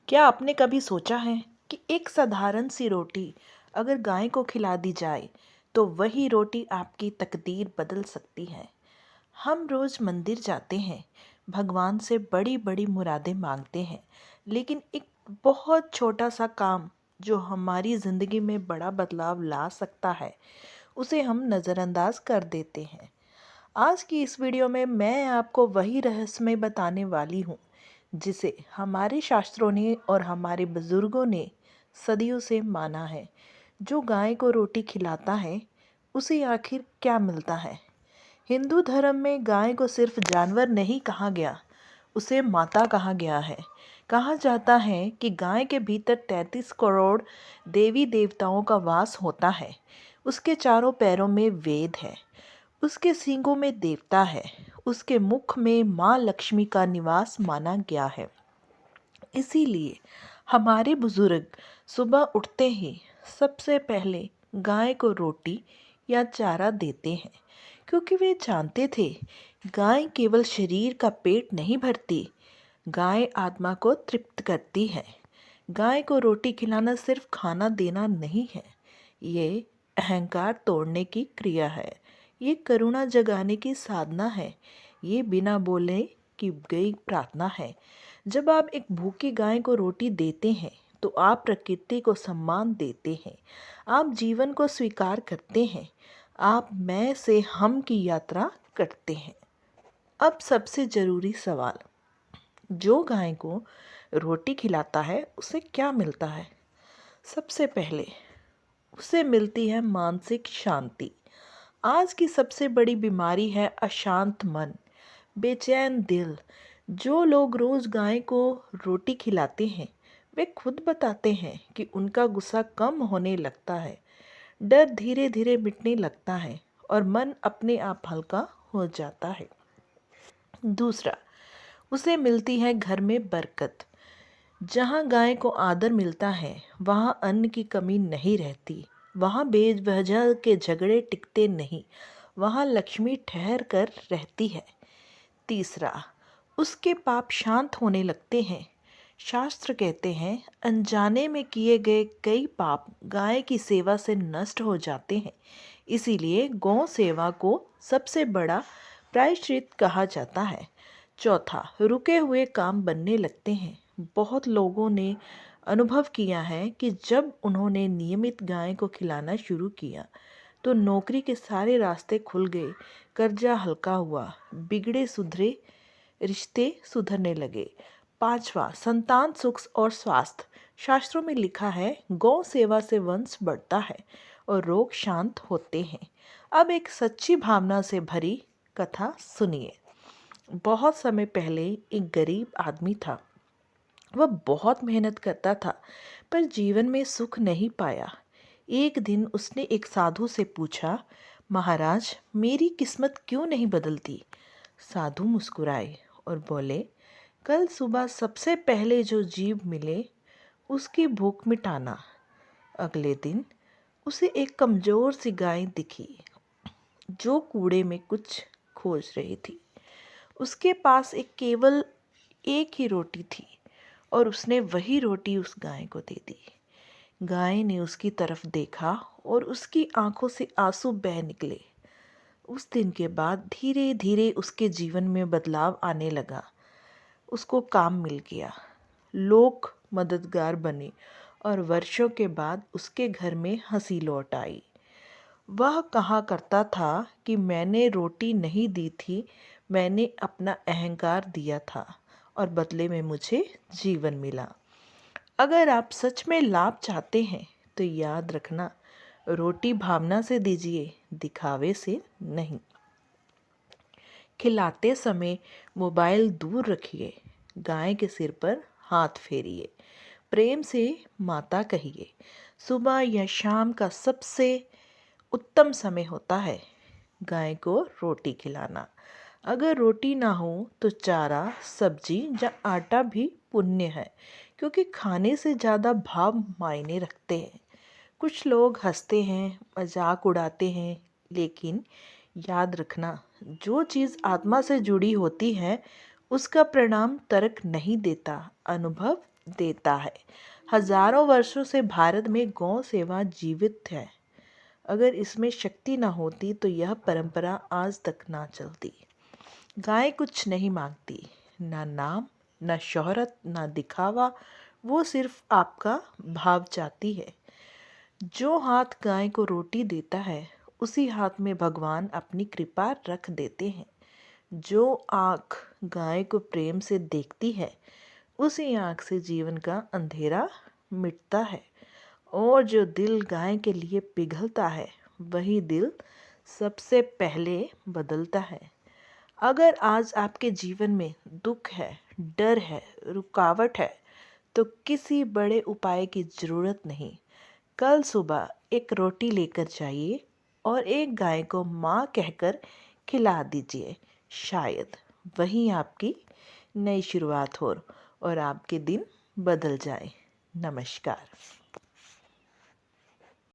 क्या आपने कभी सोचा है कि एक साधारण सी रोटी अगर गाय को खिला दी जाए तो वही रोटी आपकी तकदीर बदल सकती है। हम रोज मंदिर जाते हैं, भगवान से बड़ी बड़ी मुरादें मांगते हैं, लेकिन एक बहुत छोटा सा काम जो हमारी ज़िंदगी में बड़ा बदलाव ला सकता है उसे हम नज़रअंदाज कर देते हैं। आज की इस वीडियो में मैं आपको वही रहस्यमय बताने वाली हूँ जिसे हमारे शास्त्रों ने और हमारे बुजुर्गों ने सदियों से माना है। जो गाय को रोटी खिलाता है उसे आखिर क्या मिलता है? हिंदू धर्म में गाय को सिर्फ जानवर नहीं कहा गया, उसे माता कहा गया है। कहा जाता है कि गाय के भीतर 33 करोड़ देवी देवताओं का वास होता है। उसके चारों पैरों में वेद है, उसके सींगों में देवता है, उसके मुख में माँ लक्ष्मी का निवास माना गया है। इसीलिए हमारे बुजुर्ग सुबह उठते ही सबसे पहले गाय को रोटी या चारा देते हैं, क्योंकि वे जानते थे गाय केवल शरीर का पेट नहीं भरती, गाय आत्मा को तृप्त करती है। गाय को रोटी खिलाना सिर्फ खाना देना नहीं है, ये अहंकार तोड़ने की क्रिया है, ये करुणा जगाने की साधना है, ये बिना बोले की गई प्रार्थना है। जब आप एक भूखी गाय को रोटी देते हैं तो आप प्रकृति को सम्मान देते हैं, आप जीवन को स्वीकार करते हैं, आप मैं से हम की यात्रा करते हैं। अब सबसे ज़रूरी सवाल, जो गाय को रोटी खिलाता है उसे क्या मिलता है? सबसे पहले उसे मिलती है मानसिक शांति। आज की सबसे बड़ी बीमारी है अशांत मन, बेचैन दिल। जो लोग रोज गाय को रोटी खिलाते हैं वे खुद बताते हैं कि उनका गुस्सा कम होने लगता है, डर धीरे धीरे मिटने लगता है और मन अपने आप हल्का हो जाता है। दूसरा, उसे मिलती है घर में बरकत। जहाँ गाय को आदर मिलता है वहाँ अन्न की कमी नहीं रहती, वहाँ बेवजह के झगड़े टिकते नहीं, वहाँ लक्ष्मी ठहर कर रहती है। तीसरा, उसके पाप शांत होने लगते हैं। शास्त्र कहते हैं अनजाने में किए गए कई पाप गाय की सेवा से नष्ट हो जाते हैं, इसीलिए गौ सेवा को सबसे बड़ा प्रायश्चित कहा जाता है। चौथा, रुके हुए काम बनने लगते हैं। बहुत लोगों ने अनुभव किया है कि जब उन्होंने नियमित गाय को खिलाना शुरू किया तो नौकरी के सारे रास्ते खुल गए, कर्जा हल्का हुआ, बिगड़े सुधरे रिश्ते सुधरने लगे। पांचवा, संतान सुख और स्वास्थ्य। शास्त्रों में लिखा है गौ सेवा से वंश बढ़ता है और रोग शांत होते हैं। अब एक सच्ची भावना से भरी कथा सुनिए। बहुत समय पहले एक गरीब आदमी था। वह बहुत मेहनत करता था पर जीवन में सुख नहीं पाया। एक दिन उसने एक साधु से पूछा, महाराज मेरी किस्मत क्यों नहीं बदलती? साधु मुस्कुराए और बोले, कल सुबह सबसे पहले जो जीव मिले उसकी भूख मिटाना। अगले दिन उसे एक कमजोर सी गाय दिखी जो कूड़े में कुछ खोज रही थी। उसके पास केवल एक ही रोटी थी और उसने वही रोटी उस गाय को दे दी। गाय ने उसकी तरफ देखा और उसकी आंखों से आंसू बह निकले। उस दिन के बाद धीरे धीरे उसके जीवन में बदलाव आने लगा। उसको काम मिल गया, लोग मददगार बने और वर्षों के बाद उसके घर में हंसी लौट आई। वह कहा करता था कि मैंने रोटी नहीं दी थी, मैंने अपना अहंकार दिया था और बदले में मुझे जीवन मिला। अगर आप सच में लाभ चाहते हैं तो याद रखना, रोटी भावना से दीजिए, दिखावे से नहीं। खिलाते समय मोबाइल दूर रखिए, गाय के सिर पर हाथ फेरिए, प्रेम से माता कहिए। सुबह या शाम का सबसे उत्तम समय होता है गाय को रोटी खिलाना। अगर रोटी ना हो तो चारा, सब्जी या आटा भी पुण्य है, क्योंकि खाने से ज़्यादा भाव मायने रखते हैं। कुछ लोग हंसते हैं, मजाक उड़ाते हैं, लेकिन याद रखना, जो चीज़ आत्मा से जुड़ी होती है उसका परिणाम तर्क नहीं देता, अनुभव देता है। हजारों वर्षों से भारत में गौ सेवा जीवित है। अगर इसमें शक्ति ना होती तो यह परंपरा आज तक ना चलती। गाय कुछ नहीं मांगती, ना नाम, ना शोहरत, ना दिखावा। वो सिर्फ आपका भाव चाहती है। जो हाथ गाय को रोटी देता है, उसी हाथ में भगवान अपनी कृपा रख देते हैं। जो आँख गाय को प्रेम से देखती है, उसी आँख से जीवन का अंधेरा मिटता है। और जो दिल गाय के लिए पिघलता है, वही दिल सबसे पहले बदलता है। अगर आज आपके जीवन में दुख है, डर है, रुकावट है, तो किसी बड़े उपाय की ज़रूरत नहीं। कल सुबह एक रोटी लेकर जाइए और एक गाय को माँ कहकर खिला दीजिए। शायद वही आपकी नई शुरुआत हो और आपके दिन बदल जाए। नमस्कार।